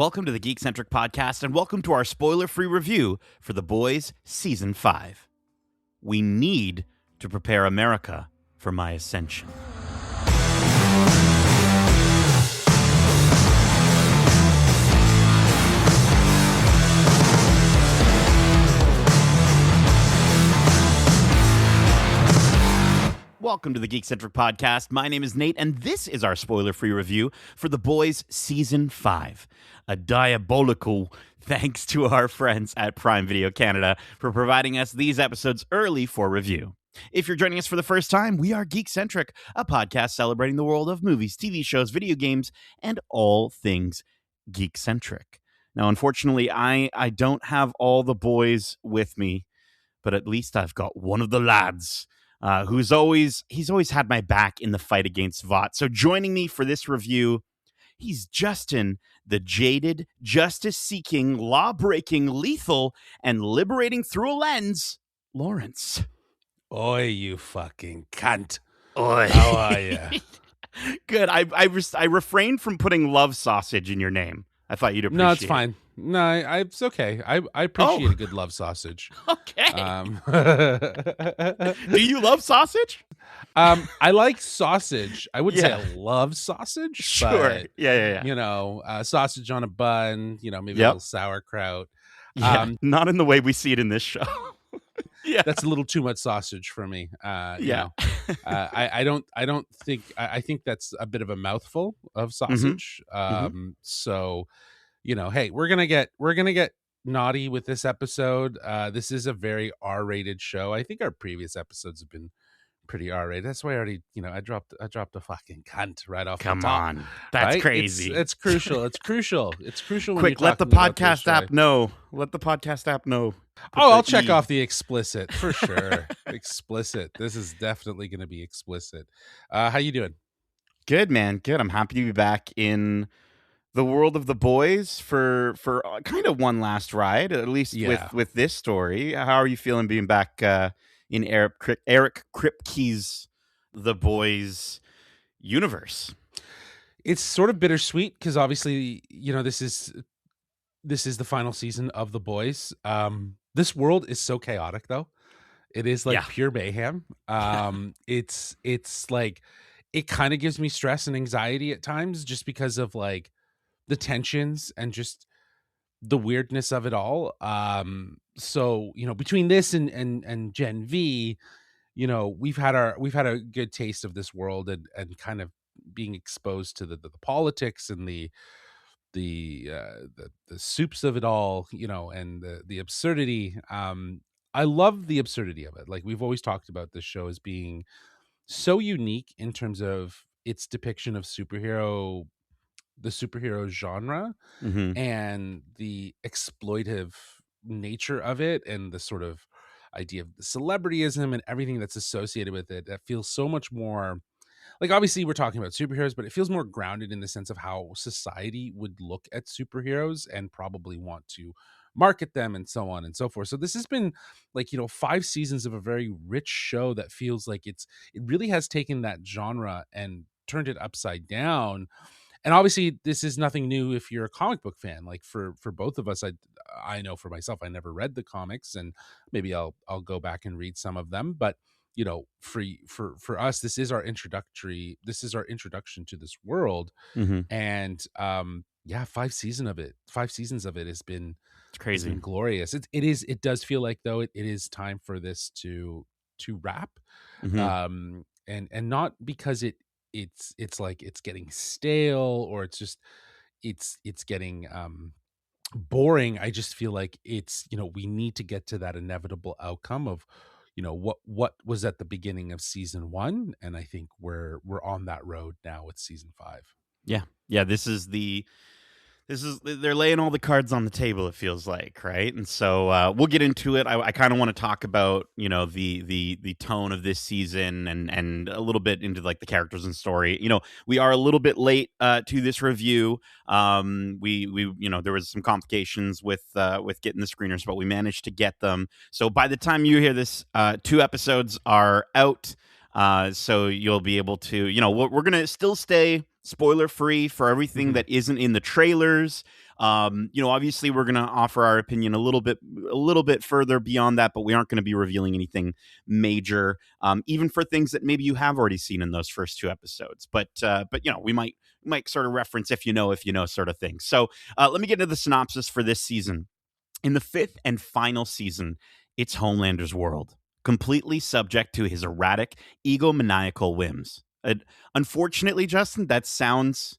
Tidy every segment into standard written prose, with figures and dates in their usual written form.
Welcome to the Geekcentric podcast, and welcome to our spoiler-free review for The Boys Season 5. We need to prepare America for my ascension. Welcome to the Geekcentric podcast. My name is Nate, and this is our spoiler-free review for The Boys Season 5. A diabolical thanks to our friends at Prime Video Canada for providing us these episodes early for review. If you're joining us for the first time, we are Geekcentric, a podcast celebrating the world of movies, TV shows, video games, and all things geekcentric. Now, unfortunately, I don't have all the boys with me, but at least I've got one of the lads. He's always had my back in the fight against Vought. So joining me for this review, he's Justin, the jaded, justice-seeking, law-breaking, lethal, and liberating through a lens, Lawrence. Oi, you fucking cunt. Oi. How are you? Good. I refrained from putting love sausage in your name. I thought you'd appreciate it. No, it's fine. No, it's okay. I appreciate a good love sausage. Okay. Do you love sausage? I like sausage. I wouldn't say I love sausage. Sure. But, Yeah. you know, sausage on a bun, maybe a little sauerkraut. Yeah, not in the way we see it in this show. Yeah. That's a little too much sausage for me. Yeah. I don't think I think that's a bit of a mouthful of sausage. So, hey, we're gonna get naughty with this episode. This is a very R-rated show. I think our previous episodes have been pretty R-rated. That's why I already, I dropped a fucking cunt right off the top. Come on. That's right? crazy. It's crucial. It's crucial. It's crucial. When Quick, you're let the talking about this podcast show. app know. Let the podcast app know. Oh, I'll check off the explicit for sure. Explicit. This is definitely going to be explicit. How you doing? Good, man. Good. I'm happy to be back in the world of The Boys for kind of one last ride, at least with this story. How are you feeling being back in Eric Kripke's The Boys universe? It's sort of bittersweet because obviously, this is the final season of The Boys. This world is so chaotic, though. It is like pure mayhem. It's like it kind of gives me stress and anxiety at times, just because of like the tensions and just the weirdness of it all. So between this and Gen V, we've had a good taste of this world and kind of being exposed to the politics and the soups of it all, and the absurdity. I love the absurdity of it. Like, we've always talked about this show as being so unique in terms of its depiction of the superhero genre, and the exploitive nature of it, and the sort of idea of the celebrityism and everything that's associated with it. That feels so much more like, obviously we're talking about superheroes, but it feels more grounded in the sense of how society would look at superheroes and probably want to market them and so on and so forth. So this has been like, 5 seasons of a very rich show that feels like it really has taken that genre and turned it upside down. And obviously this is nothing new if you're a comic book fan. Like, for both of us, I know for myself, I never read the comics, and maybe I'll go back and read some of them, but for us, this is our introduction to this world. And 5 seasons of it has been, it's crazy. It's been glorious. It does feel like, though, it is time for this to wrap. And not because it's like it's getting stale, or it's just it's getting boring. I just feel like it's, we need to get to that inevitable outcome of what was at the beginning of season 1, and I think we're on that road now with season 5. Yeah. This is they're laying all the cards on the table, it feels like, right? And so we'll get into it. I kind of want to talk about the tone of this season and a little bit into like the characters and story. We are a little bit late to this review. We there was some complications with getting the screeners, but we managed to get them. So by the time you hear this, 2 episodes are out. So you'll be able to, we're going to still stay spoiler free for everything that isn't in the trailers. Obviously we're going to offer our opinion a little bit further beyond that, but we aren't going to be revealing anything major, even for things that maybe you have already seen in those first two episodes. But we might sort of reference if you know sort of thing. So let me get into the synopsis for this season. In the fifth and final season, it's Homelander's world, completely subject to his erratic, egomaniacal whims. Unfortunately, Justin, that sounds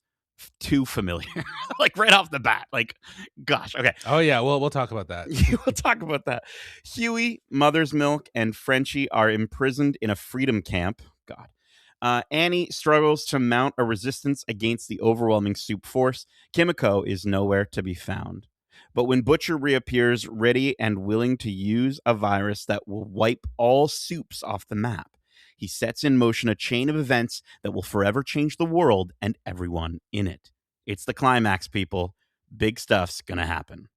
too familiar. Like right off the bat. Like, gosh, okay. Oh yeah, we'll talk about that. We'll talk about that. Huey, Mother's Milk, and Frenchie are imprisoned in a freedom camp. God. Annie struggles to mount a resistance against the overwhelming soup force. Kimiko is nowhere to be found. But when Butcher reappears, ready and willing to use a virus that will wipe all soups off the map, he sets in motion a chain of events that will forever change the world and everyone in it. It's the climax, people. Big stuff's gonna happen.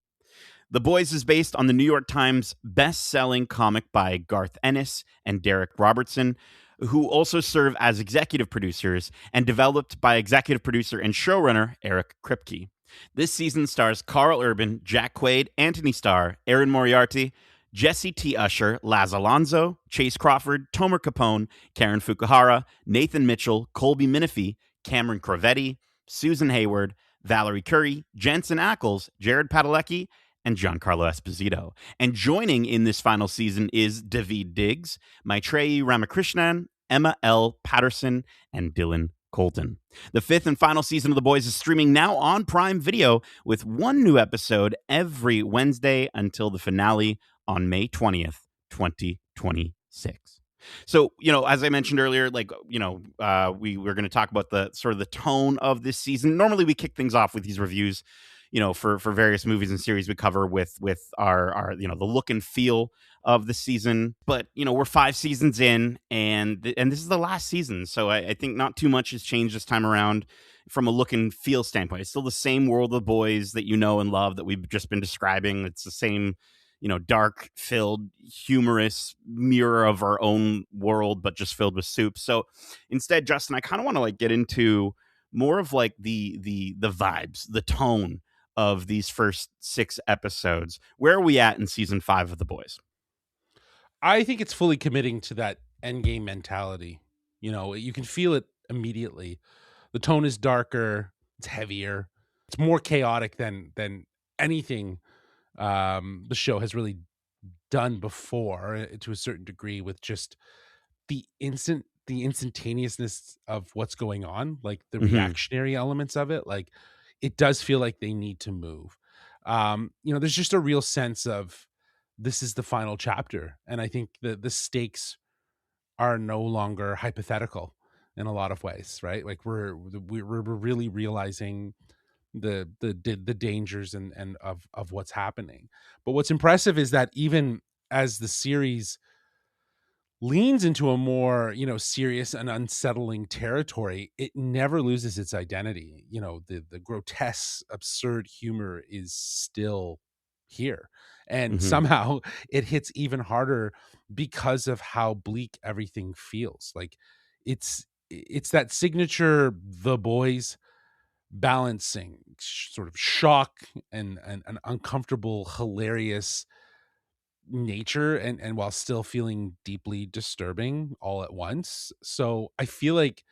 The Boys is based on the New York Times best-selling comic by Garth Ennis and Derek Robertson, who also serve as executive producers, and developed by executive producer and showrunner Eric Kripke. This season stars Carl Urban, Jack Quaid, Anthony Starr, Erin Moriarty, Jesse T. Usher, Laz Alonso, Chase Crawford, Tomer Capone, Karen Fukuhara, Nathan Mitchell, Colby Minifie, Cameron Crovetti, Susan Hayward, Valerie Curry, Jensen Ackles, Jared Padalecki, and Giancarlo Esposito. And joining in this final season is David Diggs, Maitreyi Ramakrishnan, Emma L. Patterson, and Dylan Colton. The fifth and final season of The Boys is streaming now on Prime Video, with one new episode every Wednesday until the finale on May 20th, 2026. So, as I mentioned earlier, we were going to talk about the sort of the tone of this season. Normally we kick things off with these reviews, for various movies and series we cover with our the look and feel of the season. But we're 5 seasons in, and this is the last season, so I think not too much has changed this time around from a look and feel standpoint. It's still the same world of Boys that you know and love that we've just been describing. It's the same dark filled humorous mirror of our own world, but just filled with soup. So instead, Justin, I kind of want to get into more of the vibes, the tone of these first 6 episodes. Where are we at in season 5 of The Boys? I think it's fully committing to that endgame mentality. You can feel it immediately. The tone is darker, it's heavier, it's more chaotic than anything the show has really done before, to a certain degree, with just the instantaneousness of what's going on, like the Mm-hmm. reactionary elements of it. Like, it does feel like they need to move. There's just a real sense of, this is the final chapter, and I think the stakes are no longer hypothetical in a lot of ways, right? Like, we're really realizing the dangers and of what's happening. But what's impressive is that even as the series leans into a more, serious and unsettling territory, it never loses its identity. The grotesque, absurd humor is still here, and Mm-hmm. somehow it hits even harder because of how bleak everything feels. Like, it's that signature The Boys balancing sort of shock and an uncomfortable, hilarious nature, and while still feeling deeply disturbing all at once. So I feel like,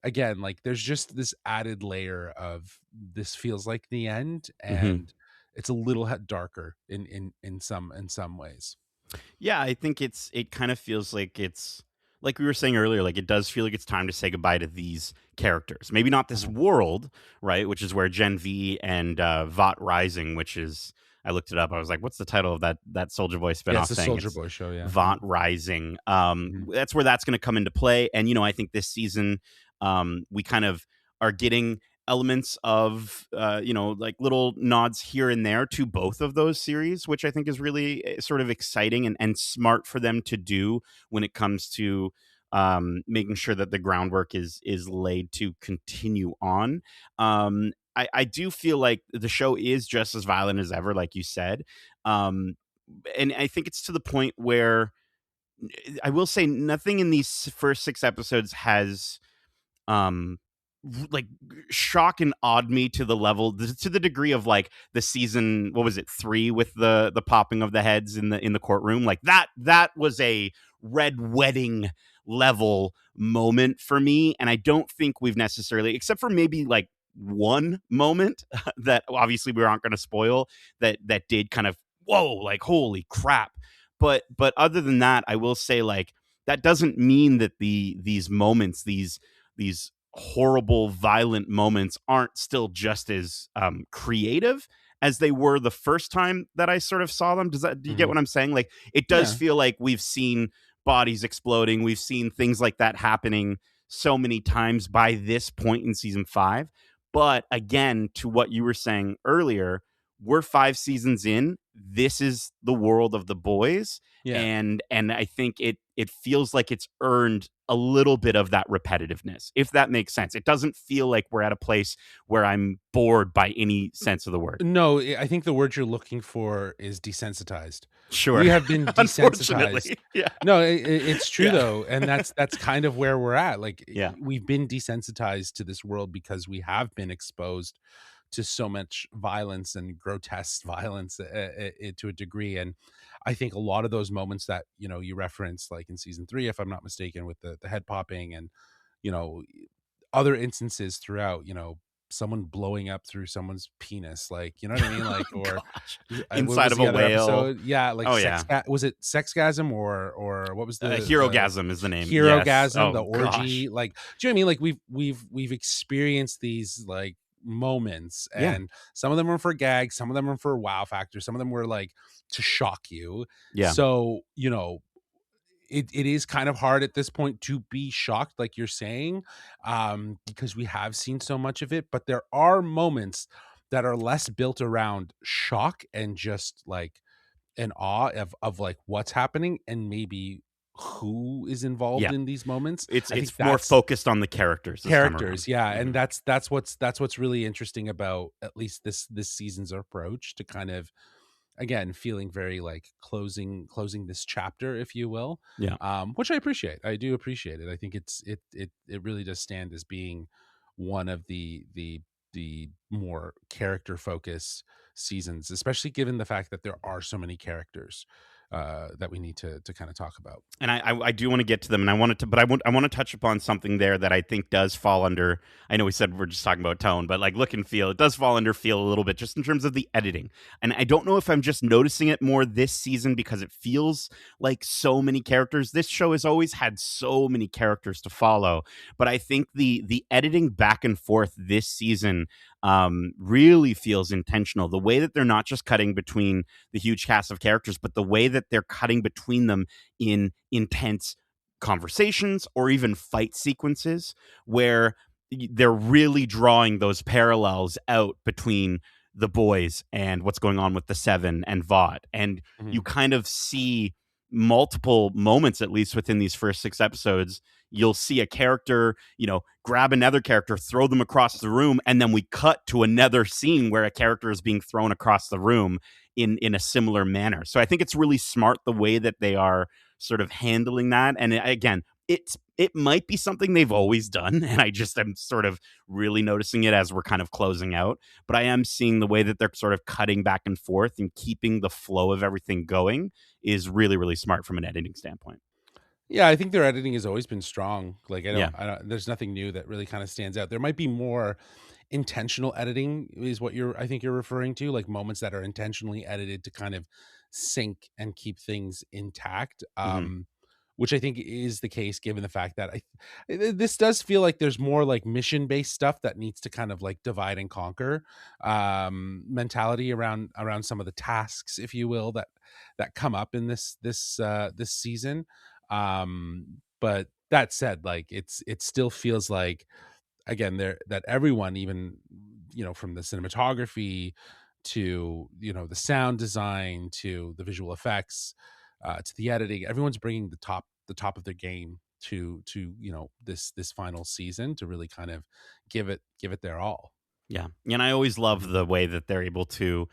again, like, there's just this added layer of, this feels like the end, Mm-hmm. and it's a little darker in some ways. Yeah, I think it kind of feels like it's like we were saying earlier, like it does feel like it's time to say goodbye to these characters. Maybe not this Mhm. world, right? Which is where Gen V and Vought Rising, which is, I looked it up. I was like, what's the title of that Soldier Boy Yeah, spinoff it's the thing? Soldier It's Boy show. Yeah. Vought Rising. Mhm. That's where that's going to come into play. And I think this season, we kind of are getting elements of like little nods here and there to both of those series, which I think is really sort of exciting and smart for them to do when it comes to making sure that the groundwork is laid to continue on. I do feel like the show is just as violent as ever, like you said. um, and I think it's to the point where I will say nothing in these first 6 episodes has um like shock and awed me to the level, to the degree of like the season, what was it, 3, with the popping of the heads in the courtroom. Like that was a red wedding level moment for me, and I don't think we've necessarily, except for maybe like one moment that obviously we aren't going to spoil, that did kind of, whoa, like holy crap. But other than that, I will say, like, that doesn't mean that these moments, these horrible, violent moments aren't still just as creative as they were the first time that I sort of saw them. Do you get Mhm. what I'm saying? Like, it does Yeah. feel like we've seen bodies exploding, we've seen things like that happening so many times by this point in season 5. But again, to what you were saying earlier, we're 5 seasons in. This is the world of the boys, Yeah. and I think it feels like it's earned a little bit of that repetitiveness, if that makes sense. It doesn't feel like we're at a place where I'm bored by any sense of the word. No, I think the word you're looking for is desensitized. Sure. We have been desensitized. Unfortunately. Yeah. No, it's true Yeah. though, and that's kind of where we're at. Like Yeah. we've been desensitized to this world because we have been exposed to so much violence and grotesque violence to a degree. And I think a lot of those moments that you referenced, like in season 3, if I'm not mistaken, with the head popping and you know other instances throughout, someone blowing up through someone's penis, like, you know what I mean? Like, or Gosh. what Inside was of a the other whale. episode? Yeah, like Oh yeah. was it Sexgasm, or what was the Herogasm is the name. Yes. Herogasm, the Oh gosh. orgy? Like, do you know what I mean? Like we've experienced these like moments, Yeah. and some of them are for gags, some of them are for wow factor, some of them were like to shock you. Yeah. So, it is kind of hard at this point to be shocked, like you're saying, because we have seen so much of it. But there are moments that are less built around shock and just like an awe of like what's happening and maybe who is involved Yeah. in these moments. It's I think it's more that's focused on the characters this time around. characters, yeah, and Mhm. that's what's really interesting about at least this season's approach to kind of, again, feeling very like closing this chapter, if you will, Yeah. which I do appreciate it. I think it really does stand as being one of the more character focused seasons, especially given the fact that there are so many characters that we need to kind of talk about. And I do want to get to them, and I wanted to, but I want to touch upon something there that I think does fall under. I know we said we're just talking about tone, but like look and feel, it does fall under feel a little bit, just in terms of the editing. And I don't know if I'm just noticing it more this season because it feels like so many characters. This show has always had so many characters to follow, but I think the editing back and forth this season really feels intentional. The way that they're not just cutting between the huge cast of characters, but the way that they're cutting between them in intense conversations or even fight sequences where they're really drawing those parallels out between the boys and what's going on with the Seven and Vought. And you Mhm. kind of see multiple moments, at least within these first 6 episodes. You'll see a character, grab another character, throw them across the room, and then we cut to another scene where a character is being thrown across the room in a similar manner. So I think it's really smart the way that they are sort of handling that. And again, it might be something they've always done, and I just am sort of really noticing it as we're kind of closing out. But I am seeing the way that they're sort of cutting back and forth and keeping the flow of everything going is really, really smart from an editing standpoint. Yeah, I think their editing has always been strong. Like Yeah. I don't there's nothing new that really kind of stands out. There might be more intentional editing is what I think you're referring to, like moments that are intentionally edited to kind of sync and keep things intact. Hmm. Which I think is the case given the fact that this does feel like there's more like mission based stuff that needs to kind of like divide and conquer mentality around some of the tasks, if you will, that come up in this season. But that said, like it still feels like, again, there that everyone, even from the cinematography to the sound design to the visual effects, to the editing, everyone's bringing the top of their game to this final season to really kind of give it their all. Yeah. And I always love Mhm. the way that they're able to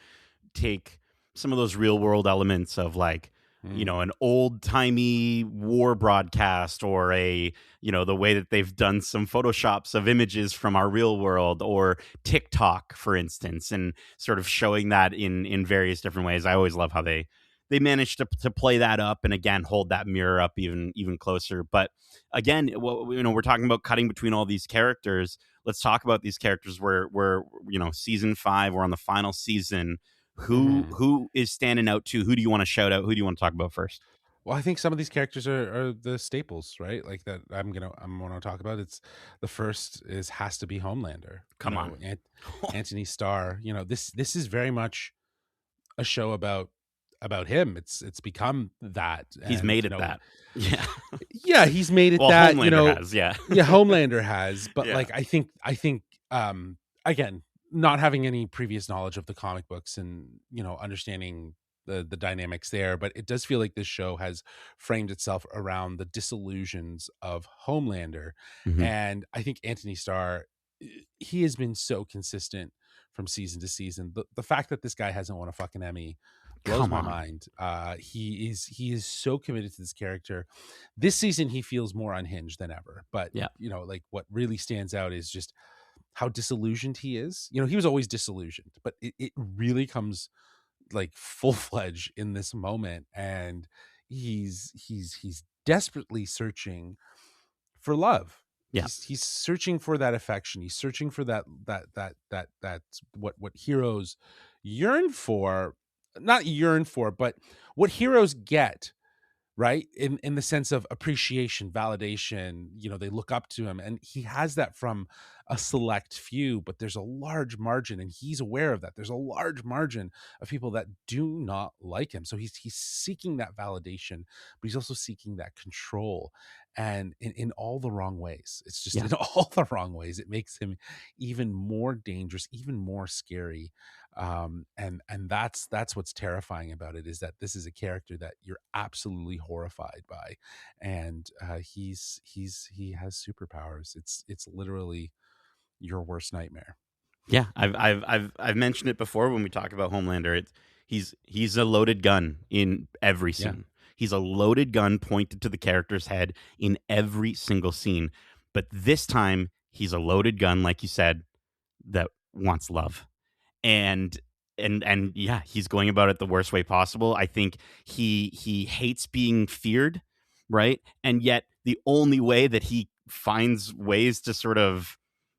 take some of those real world elements of like an old timey war broadcast, or the way that they've done some photoshops of images from our real world, or TikTok, for instance, and sort of showing that in various different ways. I always love how they manage to play that up, and again hold that mirror up even closer. But again, we're talking about cutting between all these characters. Let's talk about these characters where season 5, we're on the final season. Who Hmm. who is standing out to? Who do you want to shout out? Who do you want to talk about first? Well, I think some of these characters are the staples, right? Like that I'm gonna talk about. It's the first is has to be Homelander. Come on. Anthony Starr. This is very much a show about him. It's become that, He's and made it that. Yeah. yeah, he's made it Well, that. Homelander has, yeah. Yeah, Homelander has, but Yeah. like I think again, not having any previous knowledge of the comic books and understanding the dynamics there, but it does feel like this show has framed itself around the disillusions of Homelander. Mhm. And I think Anthony Starr, he has been so consistent from season to season. The fact that this guy hasn't won a fucking Emmy blows Come my on. mind. He is so committed to this character. This season he feels more unhinged than ever. But Yeah. like what really stands out is just how disillusioned he is. He was always disillusioned, but it really comes like full-fledged in this moment, and he's desperately searching for love. Yeah. He's searching for that affection. He's searching for that what heroes yearn for, not yearn for, but what heroes get, right? In the sense of appreciation, validation. They look up to him, and he has that from a select few, but there's a large margin, and he's aware of that. There's a large margin of people that do not like him. So he's seeking that validation, but he's also seeking that control, and in all the wrong ways. It's just Yeah. in all the wrong ways. It makes him even more dangerous, even more scary. And that's what's terrifying about it, is that this is a character that you're absolutely horrified by, and he has superpowers. It's literally your worst nightmare. Yeah, I've mentioned it before when we talk about Homelander. He's a loaded gun in every Yeah. scene. He's a loaded gun pointed to the character's head in every single scene. But this time, he's a loaded gun, like you said, that wants love. And and yeah, he's going about it the worst way possible. I think he hates being feared, right? And yet the only way that he finds ways to sort of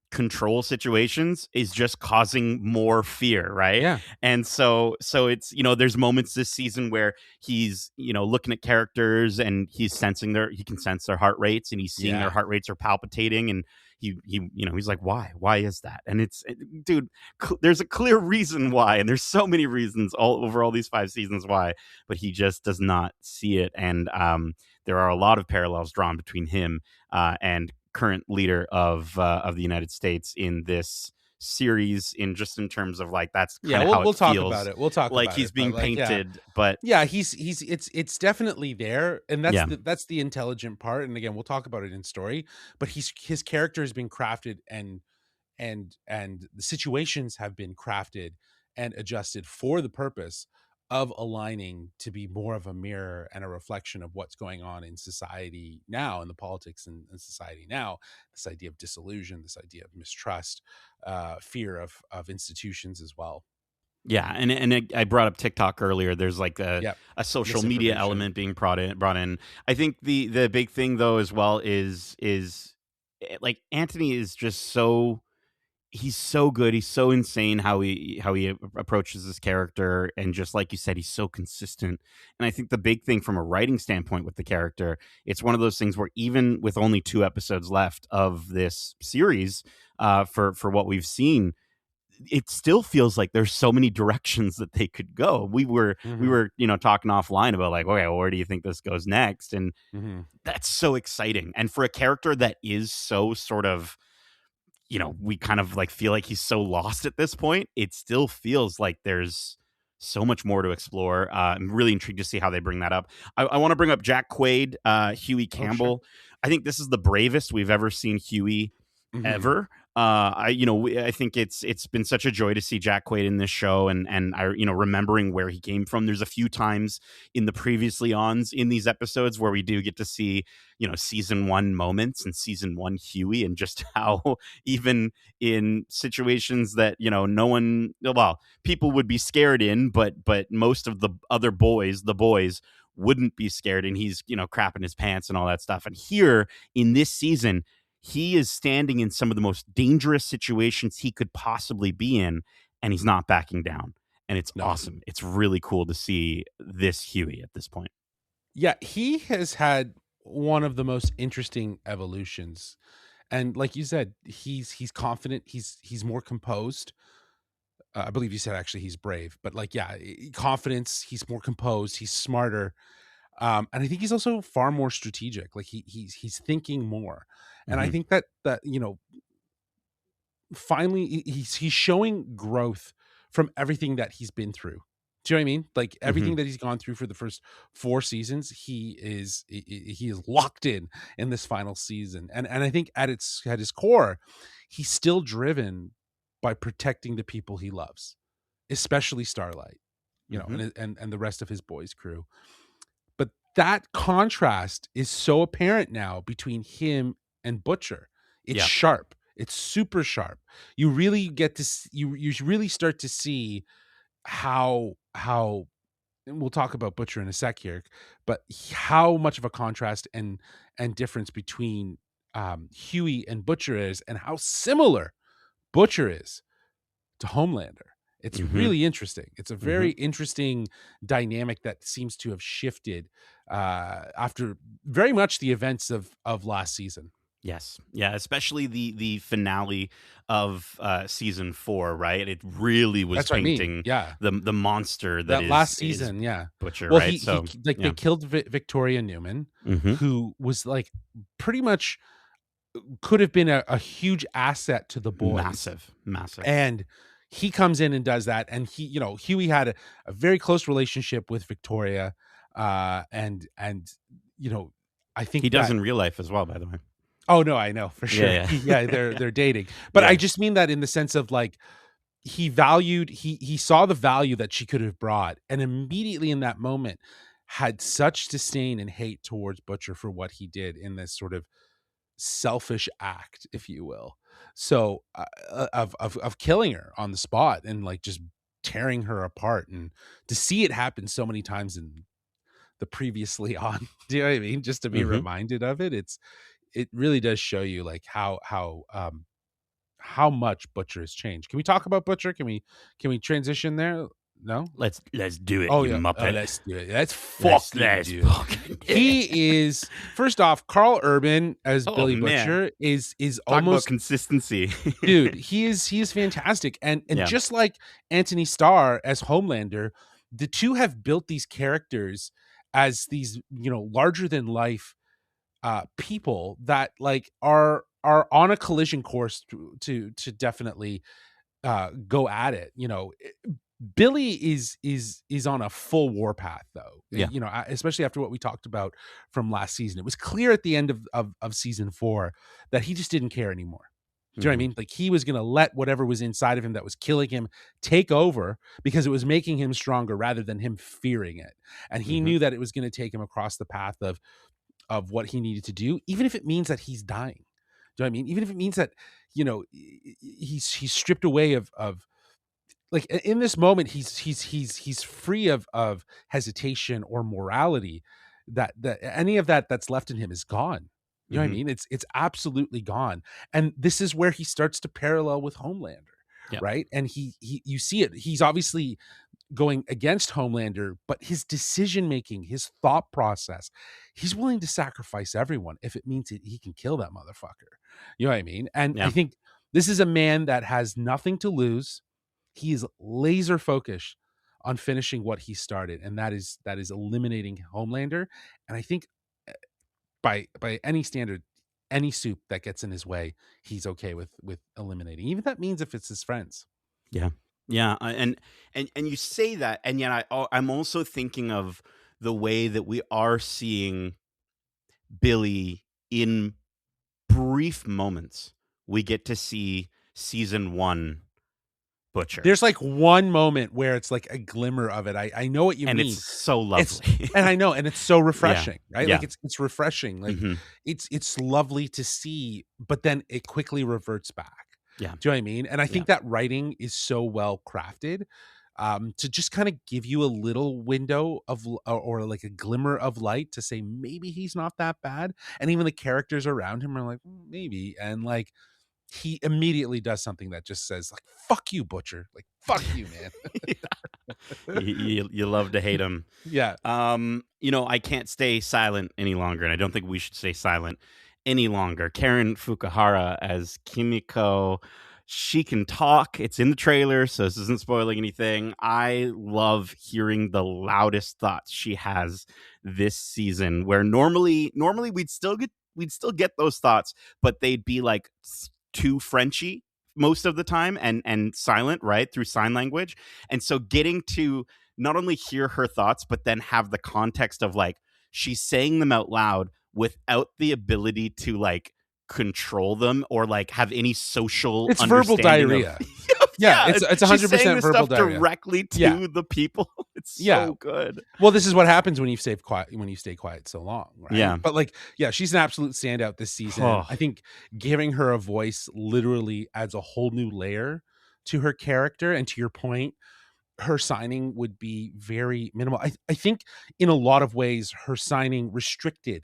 control situations is just causing more fear, right? Yeah. And so it's there's moments this season where he's looking at characters, and he can sense their heart rates, and he's seeing their Yeah. heart rates are palpitating, and he's like, why is that? And dude, there's a clear reason why, and there's so many reasons all over all these 5 seasons why, but he just does not see it. And there are a lot of parallels drawn between him and current leader of the United States in this series, in terms of like that's Yeah, kind of we'll how it we'll talk about feels it. We'll talk like about he's it. But being like, yeah. painted. But Yeah, he's it's definitely there, and that's yeah, the intelligent part. And again, we'll talk about it in story, but his character has been crafted, and the situations have been crafted and adjusted for the purpose of aligning to be more of a mirror and a reflection of what's going on in society now, in the politics and society now. This idea of disillusion, this idea of mistrust, fear of institutions as well. yeah, and I brought up TikTok earlier. There's like Yep. a social media Misinformation. element being brought in. I think the big thing though as well is like Anthony is just so he's so good. He's so insane how he approaches this character, and just like you said, he's so consistent. And I think the big thing from a writing standpoint with the character, it's one of those things where even with only 2 episodes left of this series, for what we've seen, it still feels like there's so many directions that they could go. We Hmm. were talking offline about like, okay, well, where do you think this goes next? And Hmm. that's so exciting. And for a character that is so sort of we kind of like feel like he's so lost at this point, it still feels like there's so much more to explore. I'm really intrigued to see how they bring that up. I want to bring up Jack Quaid, Huey Oh, sure. Campbell. I think this is the bravest we've ever seen Huey Hmm. ever. I think it's been such a joy to see Jack Quaid in this show, and I, remembering where he came from. There's a few times in the previously ons in these episodes where we do get to see, season one moments and season one Huey, and just how even in situations that, no one, well, people would be scared in, but most of the other boys, the boys, wouldn't be scared, and he's, crapping his pants and all that stuff. And here in this season, he is standing in some of the most dangerous situations he could possibly be in, and he's not backing down. And it's No. awesome. It's really cool to see this Huey at this point. Yeah, he has had one of the most interesting evolutions. And like you said, he's confident, he's more composed. I believe you said actually he's brave, but like yeah, confidence, he's more composed, he's smarter. And I think he's also far more strategic. Like he's thinking more. And I Hmm. think that finally he's showing growth from everything that he's been through. Do you know what I mean? Like Hmm. everything that he's gone through for the first 4 seasons, he is locked in this final season. And I think at his core, he's still driven by protecting the people he loves, especially Starlight, Hmm. and the rest of his boys crew. But that contrast is so apparent now between him and Butcher. It's Yeah. sharp. It's super sharp. You really get to you really start to see how and we'll talk about Butcher in a sec here, but how much of a contrast and difference between Huey and Butcher is, and how similar Butcher is to Homelander. It's Hmm. really interesting. It's a Hmm. very interesting dynamic that seems to have shifted after very much the events of last season. Yes. Yeah. Especially the finale of season four, right? It really was That's what I mean. painting Yeah. the monster that That last is season, yeah. Butcher, Well, right? So like they yeah. killed Victoria Newman, Hmm. who was like pretty much could have been a huge asset to the boys. Massive, massive. And he comes in and does that. And Huey had a very close relationship with Victoria. And you know, I He think does that in real life as well, by the way. oh no, I know for sure. Yeah, Yeah, yeah. they're dating. But I Yeah. just mean that in the sense of like he saw the value that she could have brought, and immediately in that moment had such disdain and hate towards Butcher for what he did in this sort of selfish act, if you will. So of killing her on the spot and like just tearing her apart, and to see it happen so many times in the previously on, do you know what I mean? Just to be Hmm. reminded of it, it really does show you like how much Butcher has changed. Can we talk about Butcher? Can we transition there? No? Let's do it, Oh you yeah. Oh, muppet. let's do it. Let's fucking Let's do it. fucking do it. He is first off, Carl Urban as Oh Billy man, Butcher is talk about almost consistency. dude, he is fantastic. And Yeah. just like Anthony Starr as Homelander, the two have built these characters as these, larger than life people that like are on a collision course to definitely go at it. Billy is on a full warpath though. Yeah. Especially after what we talked about from last season. It was clear at the end of season 4 that he just didn't care anymore. Do you know what I Hmm. mean? Like he was going to let whatever was inside of him that was killing him take over because it was making him stronger rather than him fearing it. And he Hmm. knew that it was going to take him across the path of what he needed to do, even if it means that he's dying. Do you know what I mean? Even if it means that, he's stripped away of like in this moment he's free of hesitation or morality, that any of that's left in him is gone. You know what I Hmm. mean? It's absolutely gone. And this is where he starts to parallel with Homelander, Yeah. right? And he you see it. He's obviously going against Homelander, but his decision making, his thought process, he's willing to sacrifice everyone if it means he can kill that motherfucker. You know what I mean? And I Yeah. think this is a man that has nothing to lose. He is laser focused on finishing what he started, and that is eliminating Homelander. And I think by any standard, any soup that gets in his way, he's okay with eliminating. Even if that means if it's his friends. Yeah. Yeah. And you say that, and yet I'm also thinking of the way that we are seeing Billy in brief moments we get to see season 1 Butcher. There's like one moment where it's like a glimmer of it. I know what you And mean. it's so It's lovely. and I know, and it's so Yeah. refreshing, right? Yeah. Like it's refreshing. Like Mhm. it's lovely to see, but then it quickly reverts back. Yeah. Do you know what I mean? And I Yeah. think that writing is so well crafted to just kind of give you a little window of or like a glimmer of light to say maybe he's not that bad, and even the characters around him are like maybe, and like he immediately does something that just says like "fuck you, Butcher," like "fuck you, man." You love to hate him. Yeah, I can't stay silent any longer, and I don't think we should stay silent any longer. Karen Fukuhara as Kimiko. She can talk. It's in the trailer, so this isn't spoiling anything. I love hearing the loudest thoughts she has this season, where normally we'd still get those thoughts, but they'd be like too Frenchy most of the time and silent, right? Through sign language. And so getting to not only hear her thoughts, but then have the context of like she's saying them out loud without the ability to like control them or like have any social it's verbal understanding of diarrhea. Yeah, yeah, it's she's saying 100% this verbal stuff diarrhea. directly Yeah, to the people. It's yeah. so good. Well, this is what happens when you stay quiet so long, right? Yeah. But like, yeah, she's an absolute standout this season. Oh, I think giving her a voice literally adds a whole new layer to her character. And to your point, her signing would be very minimal. I think in a lot of ways, her signing restricted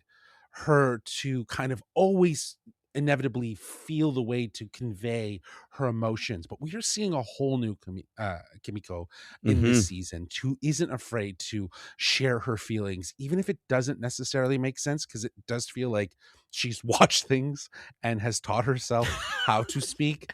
her to kind of always inevitably feel the way to convey her emotions. But we are seeing a whole new Kimiko in this hmm. season who isn't afraid to share her feelings, even if it doesn't necessarily make sense, because it does feel like she's watched things and has taught herself how to speak.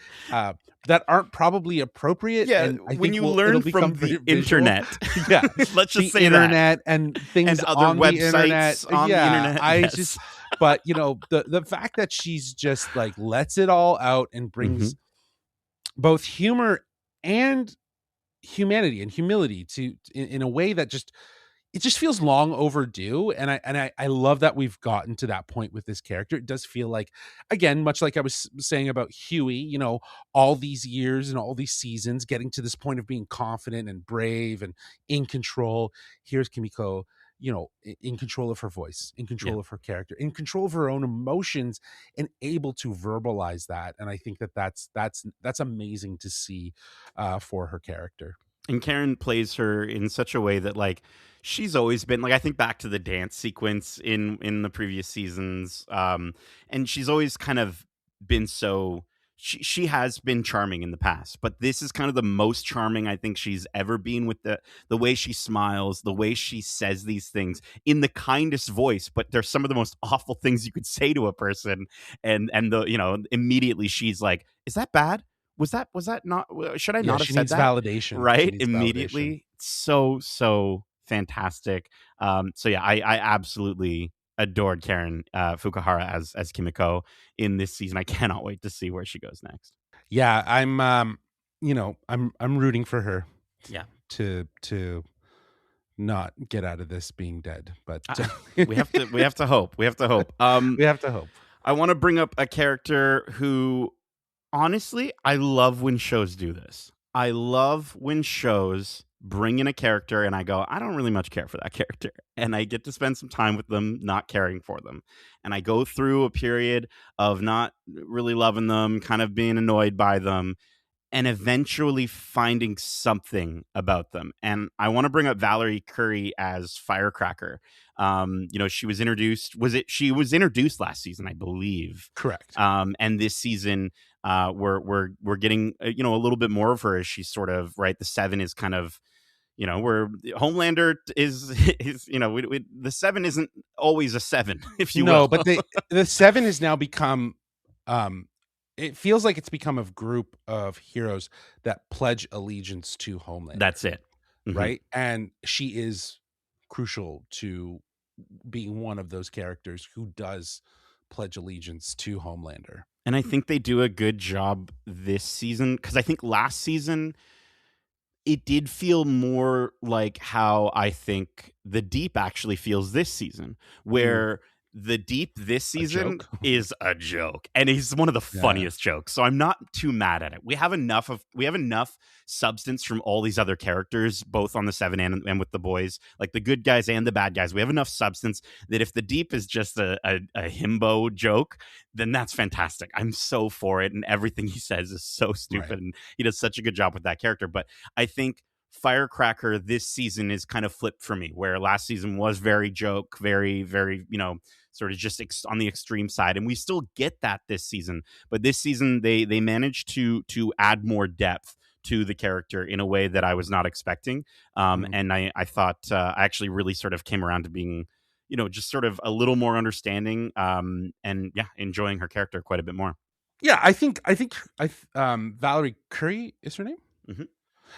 That aren't probably appropriate, Yeah, and I when think you it'll learn become from very the visual. internet, Yeah, let's the just say that, internet and things and other on the internet. websites on the Yeah, internet, I just yes. but the fact that she's just like lets it all out and Hmm. brings both humor and humanity and humility to in a way that just it just feels long overdue, and I love that we've gotten to that point with this character. It does feel like, again, much like I was saying about Huey, all these years and all these seasons getting to this point of being confident and brave and in control. Here's Kimiko, in control of her voice, in Yeah. control of her character, in control of her own emotions, and able to verbalize that. And I think that that's amazing to see for her character. And Karen plays her in such a way that like she's always been like I think back to the dance sequence in the previous seasons, and she's always kind of been so she has been charming in the past, but this is kind of the most charming I think she's ever been with the way she smiles, the way she says these things in the kindest voice, but there's some of the most awful things you could say to a person, and the immediately she's like, is that bad? Was that not, should I Yeah, not have she said needs that? validation. She Right? needs validation. Immediately. So fantastic. So yeah, I absolutely adored Karen Fukuhara as Kimiko in this season. I cannot wait to see where she goes next. Yeah, I'm rooting for her Yeah. to not get out of this being dead, but We have to hope. We have to hope. we have to hope. I want to bring up a character who honestly, I love when shows do this. I love when shows bring in a character and I go, I don't really much care for that character. And I get to spend some time with them, not caring for them. And I go through a period of not really loving them, kind of being annoyed by them, and eventually finding something about them. And I want to bring up Valerie Curry as Firecracker. She was introduced. She was introduced last season, I believe. Correct. And this season, we're getting a little bit more of her as she's sort of right. The Seven is kind of where Homelander is the Seven isn't always a seven, if you will. No, but the seven has now become it feels like it's become a group of heroes that pledge allegiance to Homelander, That's it. Mhm. right? And she is crucial to being one of those characters who does pledge allegiance to Homelander. And I think they do a good job this season because I think last season it did feel more like how I think the Deep actually feels this season, Mm, where The Deep this A season joke? is a joke, and he's one of the Yeah. funniest jokes. So I'm not too mad at it. We have enough substance from all these other characters, both on the Seven and with the boys, like the good guys and the bad guys. We have enough substance that if the Deep is just a himbo joke, then that's fantastic. I'm so for it, and everything he says is so Right. stupid, and he does such a good job with that character. But I think Firecracker this season is kind of flipped for me, where last season was very joke, very, very, sort of just on the extreme side, and we still get that this season. But this season, they managed to add more depth to the character in a way that I was not expecting. Mhm. And I thought I actually really sort of came around to being, just sort of a little more understanding, and yeah, enjoying her character quite a bit more. Yeah, Valerie Curry is her name? Hmm.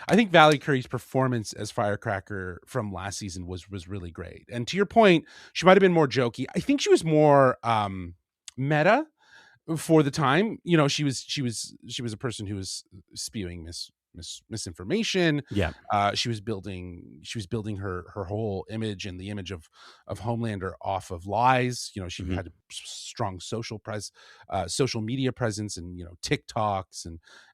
I think Valerie Curry's performance as Firecracker from last season was really great. And to your point, she might have been more jokey. I think she was more meta for the time. You know, she was a person who was spewing misinformation. Yeah. She was building her whole image and the image of Homelander off of lies. You know, she Hmm. had a strong social media presence, and TikToks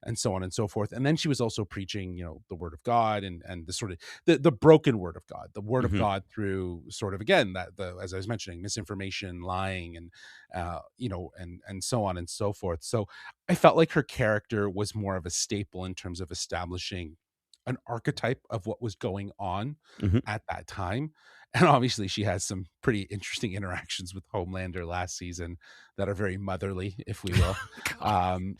and so on and so forth. And then she was also preaching the word of God, and the sort of the broken word of God, the word of Hmm. God through sort of, again, that the as I was mentioning, misinformation, lying, and and so on and so forth. So I felt like her character was more of a staple in terms of establishing an archetype of what was going on Hmm. at that time. And obviously she has some pretty interesting interactions with Homelander last season that are very motherly, if we will. Um,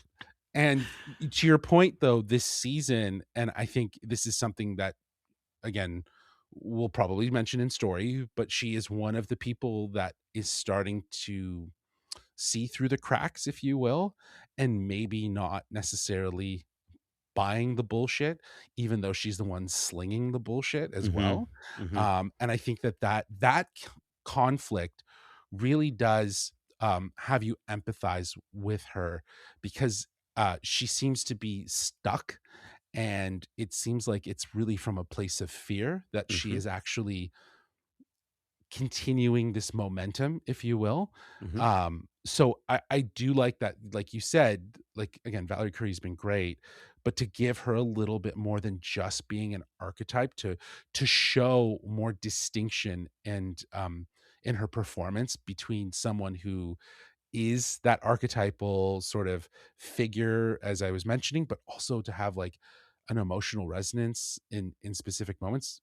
and to your point, though, this season, and I think this is something that, again, we'll probably mention in story, but she is one of the people that is starting to see through the cracks, if you will, and maybe not necessarily buying the bullshit, even though she's the one slinging the bullshit as Hmm. well. Hmm. And I think that conflict really does have you empathize with her, because she seems to be stuck, and it seems like it's really from a place of fear that she Hmm. is actually continuing this momentum, if you will. Hmm. So I do like that, like you said, like, again, Valerie Curry's been great, but to give her a little bit more than just being an archetype, to show more distinction and in her performance between someone who is that archetypal sort of figure, as I was mentioning, but also to have like an emotional resonance in specific moments.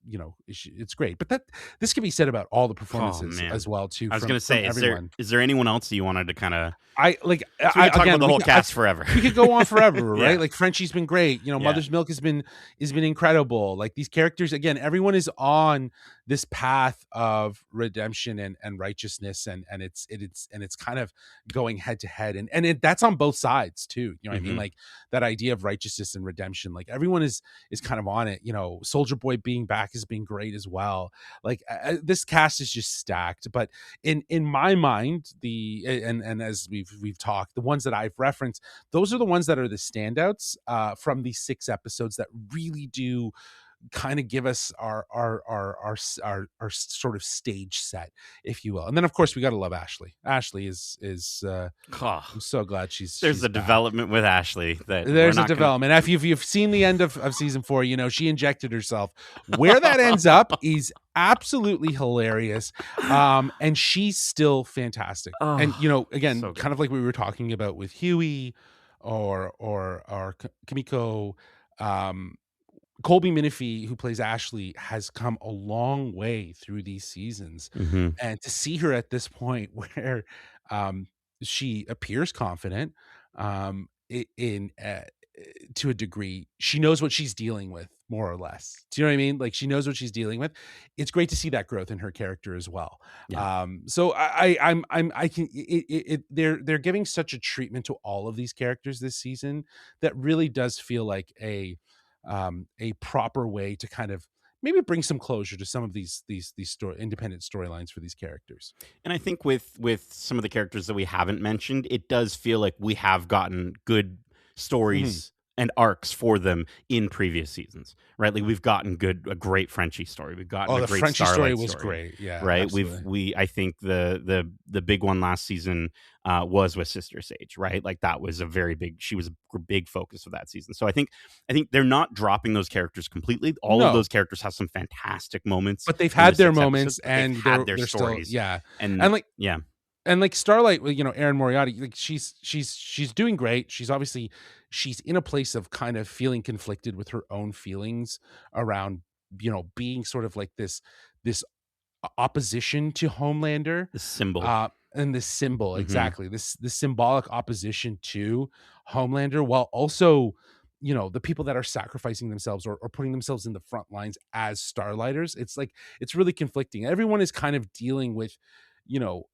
It's great. But that this can be said about all the Oh performances as man, well too, I was from gonna say, is there everyone. is there anyone else that you wanted to kind of? I like So we I could talk about again, the whole cast forever. we could go on forever, right? Yeah, Like, Frenchie's been great. yeah. Mother's Milk has been incredible. Like, these characters, again, everyone is on this path of redemption and righteousness, and it's kind of going head to head, and that's on both sides too. You know what I mean? Hmm. Like, that idea of righteousness and redemption. Like, everyone is kind of on it. Soldier Boy being back has been great as well. Like, this cast is just stacked. But in my mind, and as we've talked, the ones that I've referenced, those are the ones that are the standouts from these 6 episodes, that really do kind of give us our sort of stage set, if you will. And then, of course, we got to love Ashley. Ashley is Oh, I'm so glad she's there's she's a back. development with Ashley that we're There's a not gonna. development. If you've seen the end of season 4, she injected herself. Where that ends up is absolutely hilarious. And she's still fantastic. And Oh, again, so kind good. of like we were talking about with Huey, or Kimiko, um, Colby Minifie, who plays Ashley, has come a long way through these seasons. Hmm. And to see her at this point where um, she appears confident, in to a degree, she knows what she's dealing with, more or less. Do you know what I mean? Like, she knows what she's dealing with. It's great to see that growth in her character as well. Yeah. So I can they're giving such a treatment to all of these characters this season that really does feel like a proper way to kind of maybe bring some closure to some of these independent storylines for these characters. And I think with some of the characters that we haven't mentioned, it does feel like we have gotten good Mhm. stories and arcs for them in previous seasons, right? Like we've gotten a great Frenchie story, we've gotten Oh, a the great Frenchie story Starlight was story, great. Yeah, right? absolutely. I think the big one last season was with Sister Sage, right? Like that was a very big. She was a big focus of that season. So I think they're not dropping those characters completely. All of No, those characters have some fantastic moments but they've in the had their 6 episodes, moments, but they've and had their they're still, stories, yeah, and and like yeah, and like Starlight, you know, Erin Moriarty, like she's doing great. She's in a place of kind of feeling conflicted with her own feelings around, you know, being sort of like this opposition to Homelander, the symbol. and this symbol, Hmm. exactly, this symbolic opposition to Homelander, while also, you know, the people that are sacrificing themselves, or putting themselves in the front lines as Starlighters. It's like it's really conflicting. Everyone is kind of dealing with, you know,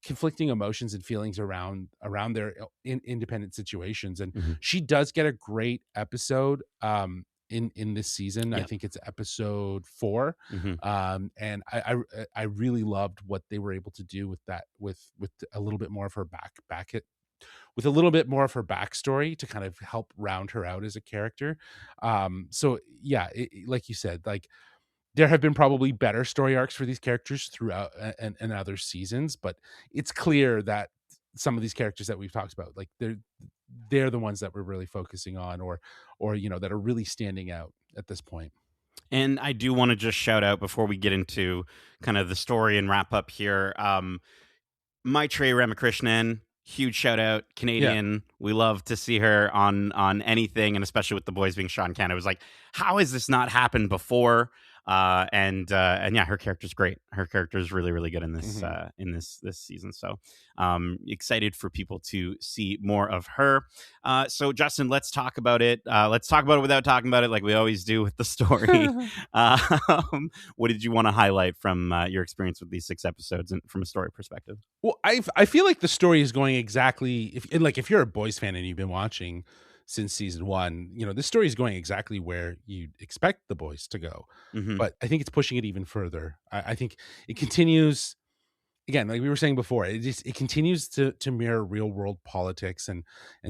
conflicting emotions and feelings around their independent situations, and Hmm. she does get a great episode in this season. I Yeah. think it's episode 4. Hmm. And I really loved what they were able to do with that, with a little bit more of her with a little bit more of her backstory to kind of help round her out as a character. So yeah, like you said, like there have been probably better story arcs for these characters throughout, and other seasons, but it's clear that some of these characters that we've talked about, like they're the ones that we're really focusing on, or you know, that are really standing out at this point. And I do want to just shout out before we get into kind of the story and wrap up here. Maitrey Ramakrishnan, huge shout out, Yeah. Canadian. We love to see her on anything, and especially with the boys being shot in Canada. It was like, how has this not happened before? And yeah, her character's great. Her character is really really good Hmm. in this season. So excited for people to see more of her. So Justin, let's talk about it. Let's talk about it without talking about it, like we always do with the story. What did you want to highlight from your experience with these 6 episodes and from a story perspective? Well, I feel like the story is going exactly, if and like if you're a boys fan and you've been watching since season 1, you know, this story is going exactly where you'd expect the boys to go. Hmm. But I think it's pushing it even further. I think it continues, again, like we were saying before, it continues to mirror real world politics and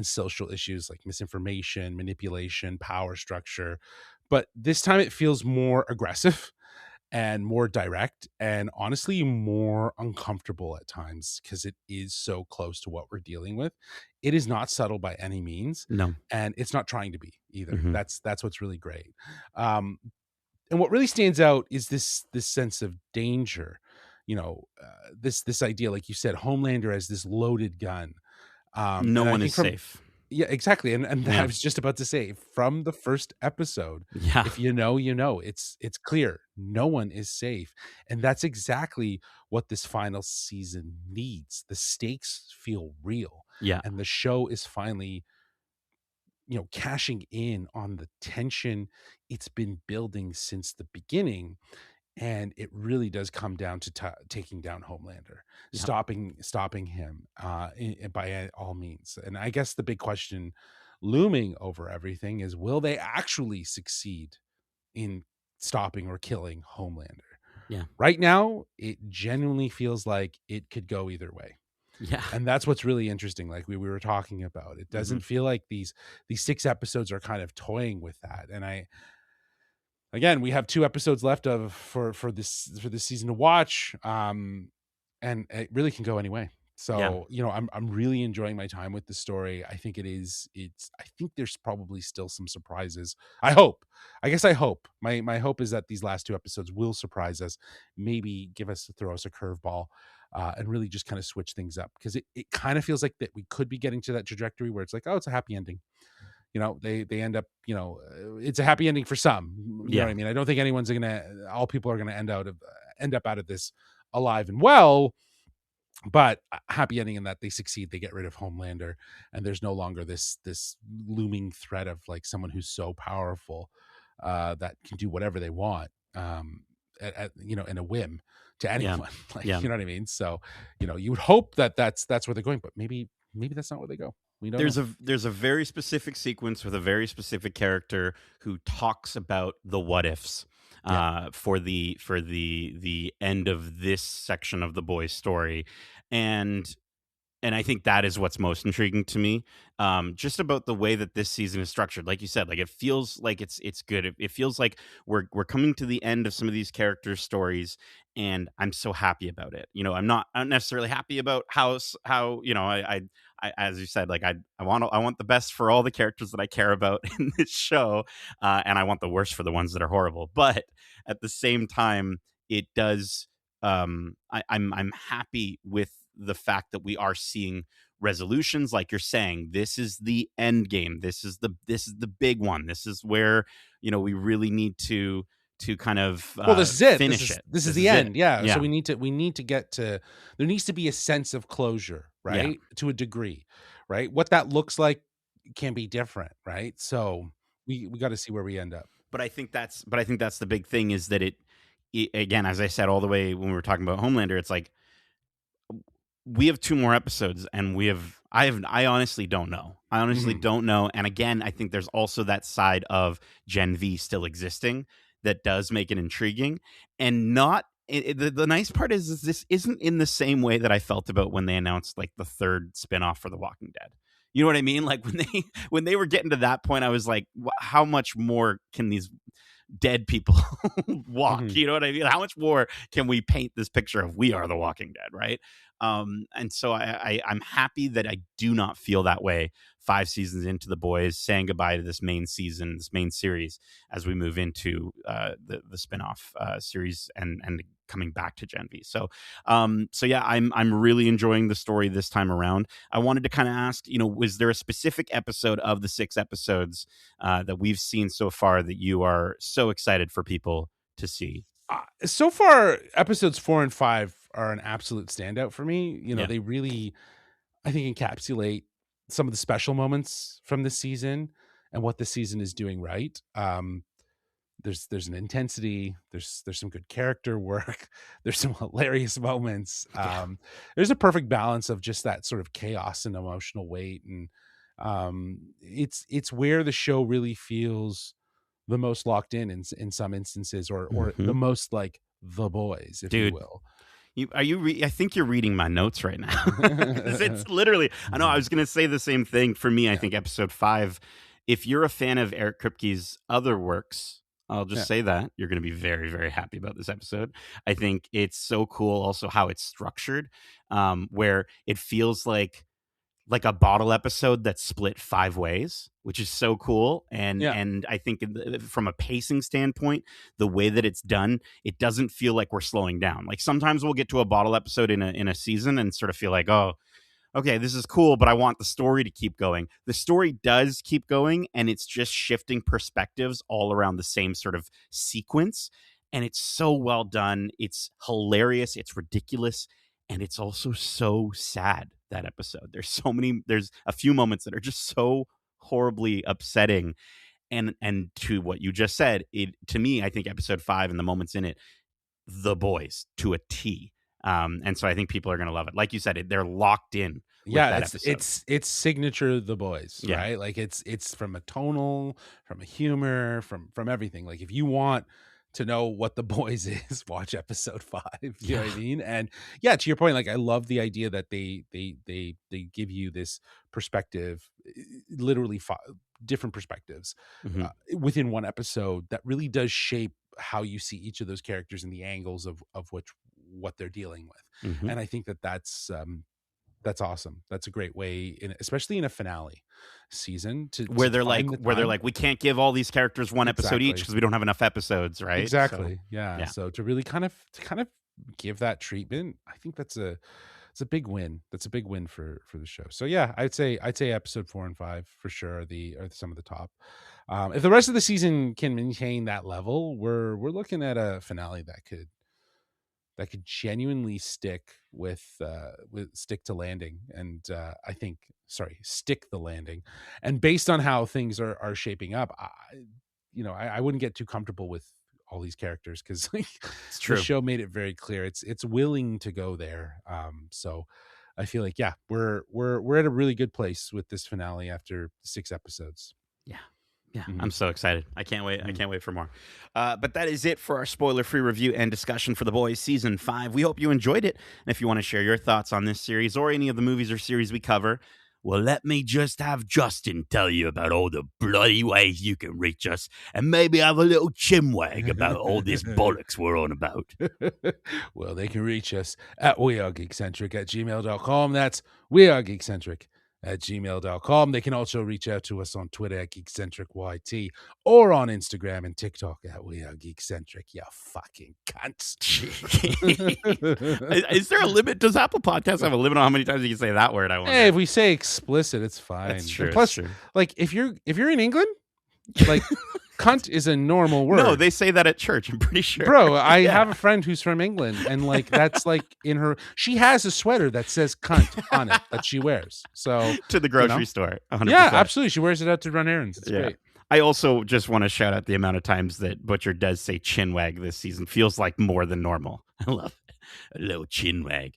social issues like misinformation, manipulation, power structure. But this time it feels more aggressive and more direct, and honestly more uncomfortable at times, because it is so close to what we're dealing with. It is not subtle by any means, No. and it's not trying to be either. Hmm. That's what's really great. um and what really stands out is this sense of danger, you know, this idea, like you said, Homelander as this loaded gun. No And I one think is from, safe. yeah, exactly, and I Yeah. was just about to say, from the first episode, Yeah. if you know, you know, it's clear no one is safe, and that's exactly what this final season needs. The stakes feel real, Yeah. and the show is finally, you know, cashing in on the tension it's been building since the beginning, and it really does come down to taking down Homelander, Yeah. stopping him, by all means. And I guess the big question looming over everything is, will they actually succeed in stopping or killing Homelander? Yeah. Right now, it genuinely feels like it could go either way. Yeah. And that's what's really interesting. Like we were talking about, it Hmm. doesn't feel like these 6 episodes are kind of toying with that. And again, we have 2 episodes left of for this season to watch, and it really can go any way. Yeah. So, you know, I'm really enjoying my time with the story. I think I think there's probably still some surprises. I hope. I guess I hope. My hope is that these last 2 episodes will surprise us, maybe throw us a curveball, and really just kind of switch things up, because it kind of feels like that we could be getting to that trajectory where it's like, oh, it's a happy ending. You know, they end up, you know, it's a happy ending for some. You know what Yeah. I mean? I don't think anyone's gonna all people are gonna end up out of this alive and well, but a happy ending in that they succeed, they get rid of Homelander, and there's no longer this looming threat of like someone who's so powerful, that can do whatever they want, you know, in a whim to Yeah. anyone. Like, Yeah. you know what I mean? So, you know, you would hope that that's where they're going, but maybe that's not where they go. We don't know. There's a very specific sequence with a very specific character who talks about the what ifs Yeah. for the end of this section of the boys story, and And I think that is what's most intriguing to me, just about the way that this season is structured. Like you said, like it feels like it's good. It feels like we're coming to the end of some of these characters' stories, and I'm so happy about it. I'm not necessarily happy about how I as you said, like I want the best for all the characters that I care about in this show, and I want the worst for the ones that are horrible. But at the same time, it does. I'm happy with the fact that we are seeing resolutions, like you're saying. This is the end game. This is the big one. This is where we really need to kind of Well, this is it. This finish is it. this is This the is it. end. Yeah. So Yeah, we need to get to, there needs to be a sense of closure, yeah. right? To a degree, right? What that looks like can be different, right? So we got to see where we end up. But I think that's the big thing, is that it again, as I said all the way when we were talking about Homelander. It's like we have two more episodes, and I honestly don't know. I honestly Mhm. don't know. And again, I think there's also that side of Gen V still existing that does make it intriguing. And not the nice part is this isn't in the same way that I felt about when they announced like the third spinoff for The Walking Dead. You know what I mean? Like when they when they were getting to that point, I was like, how much more can these dead people walk? Mhm. You know what I mean? How much more can we paint this picture of We Are the Walking Dead, right? And so I'm happy that I do not feel that way 5 seasons into The Boys, saying goodbye to this main season, this main series, as we move into the spinoff series and coming back to Gen V. So yeah, I'm really enjoying the story this time around. I wanted to kind of ask, was there a specific episode of the 6 episodes that we've seen so far that you are so excited for people to see? So far, episodes 4 and 5 are an absolute standout for me. Yeah. They really, I think, encapsulate some of the special moments from this season and what the season is doing right. There's an intensity, there's some good character work, there's some hilarious moments. Yeah. There's a perfect balance of just that sort of chaos and emotional weight, and it's where the show really feels the most locked in some instances, or the Hmm. most like The Boys, if you Dude, will. I think you're reading my notes right now, because it's literally. I know I was going to say the same thing. For me, I Yeah, think episode 5. If you're a fan of Eric Kripke's other works, I'll just yeah, say that you're going to be very, very happy about this episode. I think it's so cool, also how it's structured, where it feels like a bottle episode that's split 5 ways, which is so cool. And yeah. and I think from a pacing standpoint, the way that it's done, it doesn't feel like we're slowing down. Like sometimes we'll get to a bottle episode in a season and sort of feel like, oh, okay, this is cool, but I want the story to keep going. The story does keep going, and it's just shifting perspectives all around the same sort of sequence. And it's so well done. It's hilarious. It's ridiculous. And it's also so sad, that episode. There's a few moments that are just so horribly upsetting. And to what you just said, to me, I think episode 5 and the moments in it, The Boys to a T. And so I think people are going to love it. Like you said, they're locked in with Yeah, that it's episode. it's it's signature The Boys, Yeah. right? Like it's from a tonal, from a humor, from everything. Like if you want to know what The Boys is, watch episode 5. You know what I Yeah. mean? And yeah, to your point, like I love the idea that they give you this perspective, literally different perspectives Hmm. within one episode that really does shape how you see each of those characters and the angles of which what they're dealing with. Hmm. And I think that that's awesome. That's a great way, especially in a finale season, to find the Where they're time. like, we can't give all these characters one episode each Exactly. because we don't have enough episodes, right? So Exactly. Yeah. yeah. So to really kind of give that treatment, I think it's a big win. That's a big win for the show. So yeah, I'd say episode 4 and 5 for sure are some of the top. If the rest of the season can maintain that level, we're looking at a finale that could genuinely stick with stick to landing, and I think, sorry, stick the landing. And based on how things are shaping up, I wouldn't get too comfortable with all these characters, because like, It's the true. show made it very clear it's willing to go there. So I feel like, yeah, we're at a really good place with this finale after 6 episodes. Yeah. Yeah, I'm so excited. I can't wait. I can't wait for more. But that is it for our spoiler-free review and discussion for The Boys Season 5. We hope you enjoyed it. And if you want to share your thoughts on this series or any of the movies or series we cover, well, let me just have Justin tell you about all the bloody ways you can reach us and maybe have a little chinwag about all this bollocks we're on about. Well, they can reach us at wearegeekcentric@gmail.com. That's wearegeekcentric@gmail.com. They can also reach out to us on Twitter at GeekcentricYT or on Instagram and TikTok at wearegeekcentric. You fucking cunts. Is there a limit? Does Apple Podcasts have a limit on how many times you can say that word? I wonder. Hey, if we say explicit, it's fine. That's true. And plus, that's true. like if you're in England, like cunt is a normal word. No, they say that at church. I'm pretty sure. Bro, I have a friend who's from England, and like that's like in her. She has a sweater that says "cunt" on it that she wears. So to the grocery store. 100%. Yeah, absolutely. She wears it out to run errands. It's great. I also just want to shout out the amount of times that Butcher does say chinwag this season. Feels like more than normal. I love it. A little chinwag.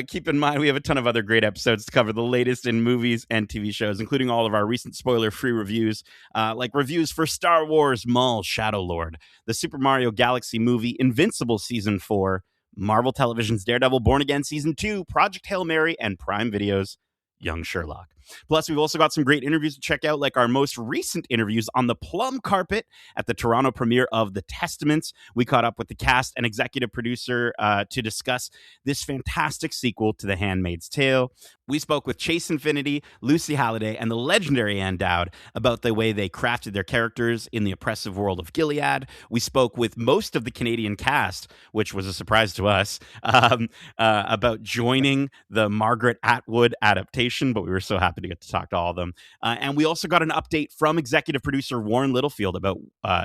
Keep in mind, we have a ton of other great episodes to cover the latest in movies and TV shows, including all of our recent spoiler-free reviews, like reviews for Star Wars Maul Shadow Lord, the Super Mario Galaxy movie Invincible Season 4, Marvel Television's Daredevil Born Again Season 2, Project Hail Mary, and Prime Video's Young Sherlock. Plus, we've also got some great interviews to check out, like our most recent interviews on the plum carpet at the Toronto premiere of The Testaments. We caught up with the cast and executive producer to discuss this fantastic sequel to The Handmaid's Tale. We spoke with Chase Infinity, Lucy Halliday, and the legendary Ann Dowd about the way they crafted their characters in the oppressive world of Gilead. We spoke with most of the Canadian cast, which was a surprise to us, about joining the Margaret Atwood adaptation, but we were so happy to get to talk to all of them. And we also got an update from executive producer Warren Littlefield about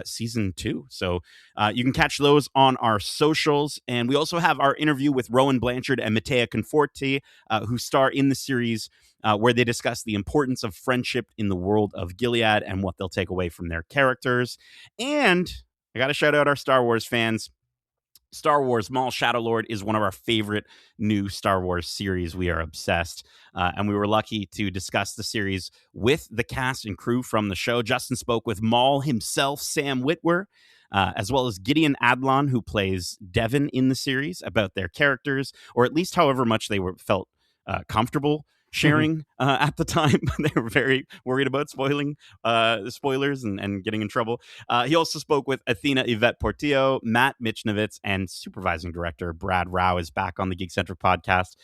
season 2. So you can catch those on our socials. And we also have our interview with Rowan Blanchard and Matea Conforti, who star in the series, where they discuss the importance of friendship in the world of Gilead and what they'll take away from their characters. And I got to shout out our Star Wars fans. Star Wars Maul Shadow Lord is one of our favorite new Star Wars series. We are obsessed. And we were lucky to discuss the series with the cast and crew from the show. Justin spoke with Maul himself, Sam Witwer, as well as Gideon Adlon, who plays Devin in the series, about their characters, or at least however much they felt comfortable sharing at the time. They were very worried about spoilers and getting in trouble. He also spoke with Athena Yvette Portillo, Matt Michnovitz, and supervising director Brad Rao is back on the Geekcentric podcast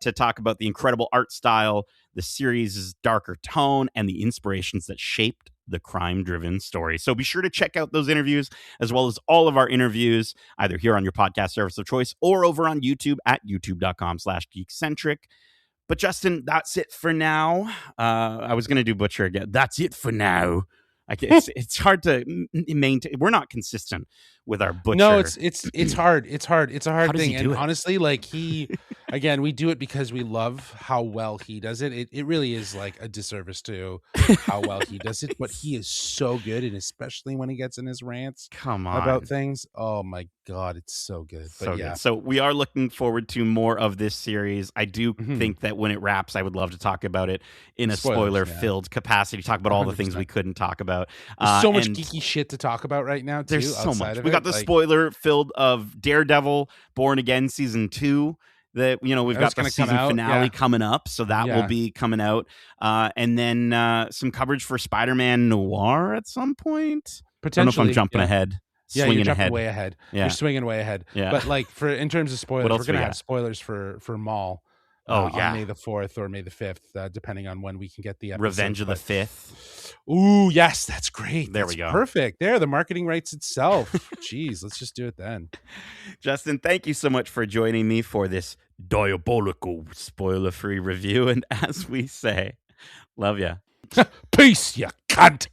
to talk about the incredible art style, the series' darker tone, and the inspirations that shaped the crime-driven story. So be sure to check out those interviews, as well as all of our interviews, either here on your podcast service of choice or over on YouTube at youtube.com/geekcentric. But Justin, that's it for now. I was going to do Butcher again. That's it for now. It's hard to maintain. We're not consistent with our Butcher. No, it's hard. It's hard. It's a hard thing. And it? honestly, like again, we do it because we love how well he does it. It really is like a disservice to how well he does it. But he is so good, and especially when he gets in his rants about things. Oh my God, it's so good. But yeah. Good. So we are looking forward to more of this series. I do think that when it wraps, I would love to talk about it in a spoiler-filled capacity. Talk about all the things we couldn't talk about. There's so much geeky shit to talk about right now, too. There's so much. We got the spoiler-filled of Daredevil Born Again Season 2. That we've got the season finale coming up, so that will be coming out, and then some coverage for Spider-Man Noir at some point. Potentially, I don't know if I'm jumping ahead. Yeah, you're jumping way ahead. Yeah. You're swinging way ahead. Yeah. But like in terms of spoilers, we're gonna have spoilers for Maul. On May the 4th or May the 5th, depending on when we can get the episode. Revenge of the 5th. Ooh, yes, that's great. There we go. Perfect. There, the marketing writes itself. Jeez, let's just do it then. Justin, thank you so much for joining me for this diabolical spoiler-free review. And as we say, love ya. Peace, you cunt.